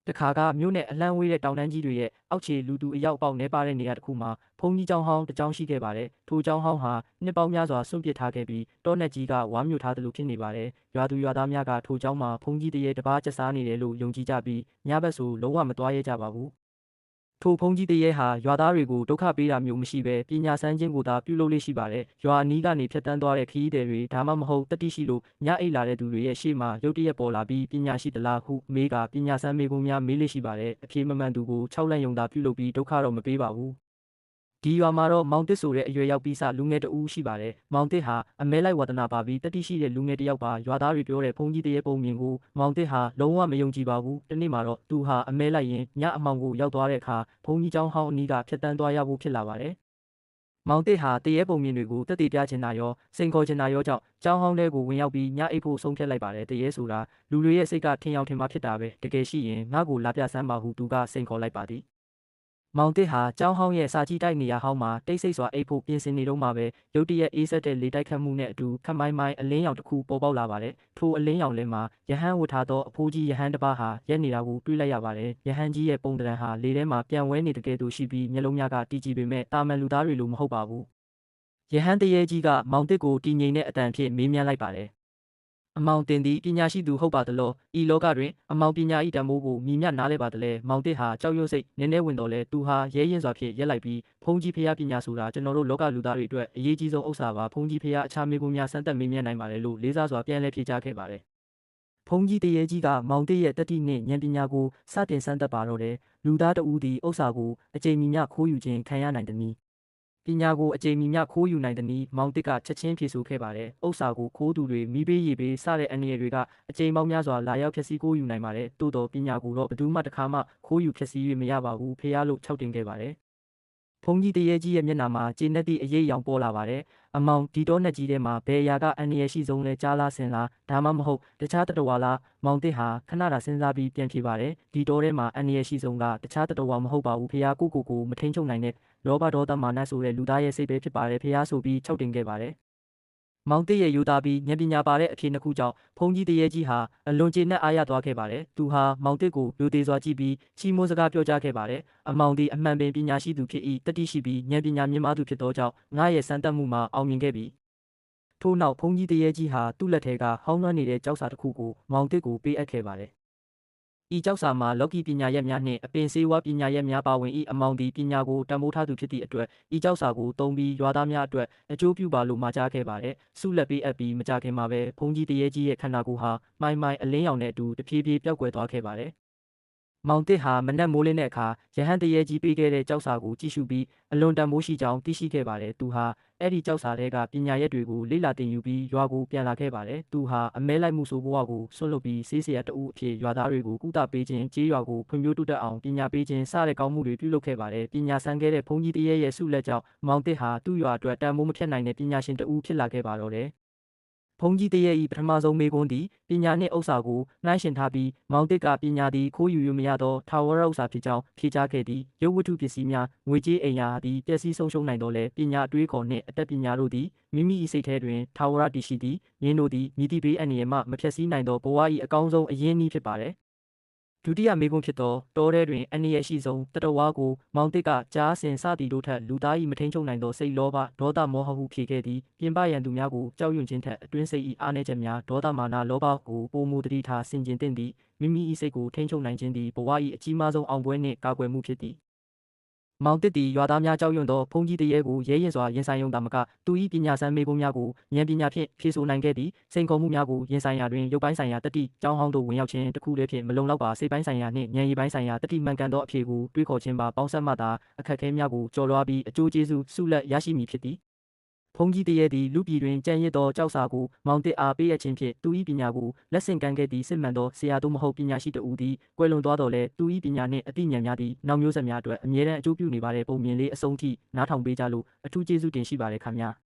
တခါကမြို့နဲ့အလှမ်းဝေးတဲ့တောင်တန်းကြီးတွေရဲ့အောက်ခြေလူသူအယောက်ပေါက်နှဲပါတဲ့နေရာတစ်ခုမှာဘုန်းကြီးကျောင်းဟောင်းတစ်ကျောင်းရှိခဲ့ပါတယ်။ထိုကျောင်းဟောင်းဟာနှစ်ပေါင်းများစွာစွန့်ပစ်ထားခဲ့ပြီးတောနက်ကြီးကဝါမြို့ထားသလိုဖြစ်နေပါတယ်။ရွာသူရွာသားများကထိုကျောင်းမှာဘုန်းကြီးတရေတစ်ပါးကျက်စားနေတယ်လို့ယုံကြည်ကြပြီးညဘက်ဆိုလုံးဝမသွားရဲကြပါဘူး။ထိုဘုန်းကြီးတရေဟာရွာသားတွေကိုဒုက္ခပေးတာမျိုးမရှိဘဲပညာစမ်းခြင်းကိုသာပြုလုပ်လေးရှိပါတယ်။ရွာအနီးကနေဖြတ်တန်းသွားတဲ့ခရီးသည်တွေဒါမှမဟုတ်တတိရှိလို့ညအိပ်လာတဲ့သူတွေရဲ့ရှေ့မှာရုတ်တရက်ပေါ်လာပြီးပညာရှိသလားဟုမေးကပညာစမ်းမေးခွန်းများမေးလေးရှိပါတယ်။အဖြေမမှန်သူကို6လန့်ယုံသာပြုလုပ်ပြီးဒုက္ခတော့မပေးပါဘူး။ဒီရွာမှာတော့မောင်တစ်ဆိုတဲ့အရွယ်ရောက်ပြီးစလူငယ်တဦးရှိပါတယ်။မောင်တစ်ဟာအမဲလိုက်ဝါသနာပါပြီးတတိရှိတဲ့လူငယ်တယောက်ပါရွာသားတွေပြောတဲ့ဘုန်းကြီးတရေပုံမြင်ကိုမောင်တစ်ဟာလုံးဝမယုံကြည်ပါဘူး။တနေ့မှာတော့သူဟာအမဲလိုက်ရင်ညအမောင်ကိုရောက်သွားတဲ့အခါဘုန်းကြီးကျောင်းဟောင်းအနီးကဖြတ်တန်းသွားရဖို့ဖြစ်လာပါတယ်။မောင်တစ်ဟာတရေပုံမြင်တွေကိုတက်တည်ပြချင်တာရောစိန်ခေါ်ချင်တာရောကြောင့်ကျောင်းဟောင်းထဲကိုဝင်ရောက်ပြီးညအိပ်ဖို့ဆုံးဖြတ်လိုက်ပါတယ်။တရေဆိုတာလူတွေရဲ့စိတ်ကထင်ရောက်ထင်မှာဖြစ်တာပဲတကယ်ရှိရင်ငါ့ကိုလာပြဆန်းပါဟုသူကစိန်ခေါ်လိုက်ပါသည်။မောင်တစ်ဟာကျောင်းဟောင်းရဲ့စာကြီးတိုက်နေရာဟောင်းမှာတိတ်ဆိတ်စွာအိပ်ဖို့ပြင်ဆင်နေတော့မှပဲရုတ်တရက်အေးဆက်တဲ့လေတိုက်ခတ်မှုနဲ့အတူခမိုင်းမိုင်းအလင်းရောင်တစ်ခုပေါ်ပေါက်လာပါတယ်။ထိုအလင်းရောင်လင်းမှာရဟန်းဝတ်ထားသောအဖိုးကြီးရဟန်းတစ်ပါးဟာရက်နေတာကိုတွေ့လိုက်ရပါတယ်။ရဟန်းကြီးရဲ့ပုံသဏ္ဍာန်ဟာလေထဲမှာပြန်ဝဲနေတကယ်သူရှိပြီးမျက်လုံးများကတီးကြည့်ပေမဲ့တာမန်လူသားတွေလိုမဟုတ်ပါဘူး။ရဟန်းတရေကြီးကမောင်တစ်ကိုတည်ငြိမ်တဲ့အတန်ဖြင့်မေးမြန်းလိုက်ပါတယ်။အမောင်တင်သည်ပညာရှိသူဟုတ်ပါသလောဤလောကတွင်အမောင်ပညာ၏တန်ဖိုးကိုမြည်မြနားလဲပါသလဲမောင်တစ်ဟာကြောက်ရွံ့စိတ်နည်းနည်းဝင်တော်လဲသူဟာရဲရင်စွာဖြင့်ရက်လိုက်ပြီးဘုန်းကြီးဖျားပညာဆိုတာကျွန်တော်တို့လောကလူသားတွေအတွက်အရေးကြီးဆုံးဥစ္စာပါဘုန်းကြီးဖျားအခြားမေးခွန်းများစမ်းသပ်မေးမြန်းနိုင်ပါတယ်လို့လေးစားစွာပြန်လည်ဖြေကြားခဲ့ပါတယ်ဘုန်းကြီးတရေကြီးကမောင်တစ်ရဲ့တတိနှင့်ဉာဏ်ပညာကိုစတင်စမ်းသပ်ပါတော့တယ်လူသားတဦးသည်ဥစ္စာကိုအချိန်မီမျှခိုးယူခြင်းခံရနိုင်သည်ပညာကိုအကြိမ်မီမျှခိုးယူနိုင်သည်နည်းမောင်တစ်ကချက်ချင်းဖြေဆိုခဲ့ပါတယ်။ဥစ္စာကိုခိုးသူတွေမိဘေးရေဘေးစတဲ့အန္တရာယ်တွေကအကြိမ်ပေါင်းများစွာလာရောက်ဖျက်ဆီးခိုးယူနိုင်ပါတယ်။သို့တော်ပညာကိုတော့ဘယ်သူမှတစ်ခါမှခိုးယူဖျက်ဆီး၍မရပါဘူး။ဖះလို့၆တင်ခဲ့ပါတယ်။ဘုန်းကြီးတရေကြီးရဲ့မျက်နှာမှာကျေနပ်သည့်အရေးရောင်ပေါ်လာပါတယ်။အမောင်ဒီတော့နဲ့ကြီးထဲမှာဘယ်အရာကအန္တရာယ်ရှိဆုံးလဲကြားလားဆင်လားဒါမှမဟုတ်တခြားတတဝါလားမောင်တစ်ဟာခဏတာစဉ်းစားပြီးပြန်ဖြေပါတယ်။ဒီတော့ထဲမှာအန္တရာယ်ရှိဆုံးကတခြားတတဝါမဟုတ်ပါဘူး။ဖះကိုမထိန်ချုပ်နိုင်တဲ့လောဘဒေါသမာနဆိုတဲ့လူသားရဲ့စိတ်ပဲဖြစ်ပါတယ်ဖះဆိုပြီး၆တင်ခဲ့ပါတယ်မောင်တစ်ရဲ့ယူသားပြီးဉာဏ်ပညာပါတဲ့အဖြေနှစ်ခုကြောင့်ဘုန်းကြီးတရေကြီးဟာအလွန်ကျေနပ်အားရသွားခဲ့ပါတယ်။သူဟာမောင်တစ်ကိုရိုသေစွာကြည့်ပြီးချီးမွမ်းစကားပြောကြားခဲ့ပါတယ်။အမောင်သည်အမှန်ပင်ပညာရှိသူဖြစ်၏တတိရှိပြီးဉာဏ်ပညာမြင့်မားသူဖြစ်သောကြောင့်ငါရဲ့စမ်းသပ်မှုမှာအောင်မြင်ခဲ့ပြီ။ထို့နောက်ဘုန်းကြီးတရေကြီးဟာသူ့လက်ထဲကဟောင်းနှွမ်းနေတဲ့ကြောက်စာတစ်ခုကိုမောင်တစ်ကိုပေးအပ်ခဲ့ပါတယ်ဤကြောက်စာမှာလောကီပညာရက်များနှင့်အပင်စေဝါပညာရက်များပါဝင်၏အမောင်သည်ပညာကိုတန်ဖိုးထားသူဖြစ်သည့်အတွက်ဤကြောက်စာကိုသုံးပြီးရွာသားများအတွက်အကျိုးပြုပါလို့မှာကြားခဲ့ပါတယ်။ဆုလက်ပေးအပ်ပြီးမကြခင်မှာပဲဘုန်းကြီးတရေကြီးရဲ့ခန္ဓာကိုယ်ဟာမှိုင်းအလင်းရောင်နဲ့အတူတဖြည်းဖြည်းပျောက်ကွယ်သွားခဲ့ပါတယ်။မောင်တစ်ဟာမနက်မိုးလင်းတဲ့အခါရဟန်းတရေကြီးပေးခဲ့တဲ့ကြောက်စာကိုကြည့်ရှုပြီးအလွန်တန်ဖိုးရှိကြောင်းသိရှိခဲ့ပါတယ်။သူဟာအဲ့ဒီကြောက်စာတွေကပညာရက်တွေကိုလေ့လာသင်ယူပြီးရွာကိုပြန်လာခဲ့ပါတယ်။သူဟာအမဲလိုက်မှုဆိုဘဝကိုဆွတ်လွတ်ပြီးဆေးဆရာတဦးအဖြစ်ရွာသားတွေကိုကုသပေးခြင်းကြေးရွာကိုဖွံ့ဖြိုးတိုးတက်အောင်ပညာပေးခြင်းစတဲ့ကောင်းမှုတွေပြုလုပ်ခဲ့ပါတယ်။ပညာဆန်းခဲ့တဲ့ဘုန်းကြီးတရေရဲ့ဆုလက်ကြောင့်မောင်တစ်ဟာသူ့ရွာအတွက်တန်ဖိုးမဖြတ်နိုင်တဲ့ပညာရှင်တဦးဖြစ်လာခဲ့ပါတော့တယ်။ဘုန်းကြီးတရေ၏ပထမဆုံးမေးခွန်းသည်ပညာနှင့်ဥစ္စာကိုနှိုင်းယှဉ်ထားပြီးမောင်တစ်ကပညာသည်ခိုးယူမရသောထာဝရဥစ္စာဖြစ်ကြောင်းဖြေကြားခဲ့သည်ရုပ်ဝတ္ထုပစ္စည်းများငွေကြေးအိမ်ယာသည်ပျက်စီးဆုံးရှုံးနိုင်သောလဲပညာအတွေးခေါ်နှင့်အတတ်ပညာတို့သည်မိမိ၏စိတ်ထဲတွင်ထာဝရတည်ရှိသည်ယင်းတို့သည်မြည်သည့်ဘေးအန္တရာယ်မှမဖျက်ဆီးနိုင်သောဘဝ၏အကောင်းဆုံးအရင်းအနှီးဖြစ်ပါသည်ဒုတိယမေးခွန်းဖြစ်သောတောထဲတွင်အန္တရာယ်ရှိဆုံးတတဝါကိုမောင်တစ်ကကြားစင်စသည်တို့ထက်လူသား၏မထိန်ချုပ်နိုင်သောစိတ်လောဘဒေါသမောဟဟုဖြေခဲ့သည်ပြင်ပရန်သူများကိုကြောက်ရွံ့ခြင်းထက်အတွင်းစိတ်၏အားနည်းချက်များဒေါသမာနလောဘကိုပိုမိုတတိထားဆင်ခြင်သင့်သည်မိမိ၏စိတ်ကိုထိန်ချုပ်နိုင်ခြင်းသည်ဘဝ၏အကြီးမားဆုံးအောင်ပွဲနှင့်ကာကွယ်မှုဖြစ်သည်မောင်တစ်သည်ရွာသားများကြောက်ရွံ့သောဘုန်းကြီးတရေကိုရဲရင်စွာရင်ဆိုင်ရုံသာမကသူ၏ပညာစမ်းမေးခွန်းများကိုဉာဏ်ပညာဖြင့်ဖြေဆိုနိုင်ခဲ့သည်စိန်ခေါ်မှုများကိုရင်ဆိုင်ရာတွင်ရုပ်ပိုင်းဆိုင်ရာတတိကျောင်းဟောင်းသို့ဝင်ရောက်ခြင်းတစ်ခုတည်းဖြင့်မလုံလောက်ပါစိတ်ပိုင်းဆိုင်ရာနှင့်ဉာဏ်ရည်ပိုင်းဆိုင်ရာတတိမှန်ကန်သောအဖြေကိုတွေးခေါ်ခြင်းပါပေါင်းစပ်မှသာအခက်အခဲများကိုကျော်လွှားပြီးအကျိုးကျေးဇူးဆုလက်ရရှိမည်ဖြစ်သည်ဘုန်းကြီးတရေသည်လူပြည်တွင်ကြံ့ရစ်သောကြောက်စာကိုမောင်တစ်အားပေးအပ်ခြင်းဖြင့်သူ၏ပညာကိုလက်ဆင့်ကမ်းခဲ့သည့်စစ်မှန်သောဆရာသို့မဟုတ်ပညာရှိတဦးသည်ကွယ်လွန်သွားတော်လဲသူ၏ပညာနှင့်အသိဉာဏ်များသည်နောက်မျိုးဆက်များအတွက်အမြဲတမ်းအကျိုးပြုနေပါတဲ့ပုံမြင်လေးအဆုံးထိနားထောင်ပေးကြလို့အထူးကျေးဇူးတင်ရှိပါတယ်ခင်ဗျာ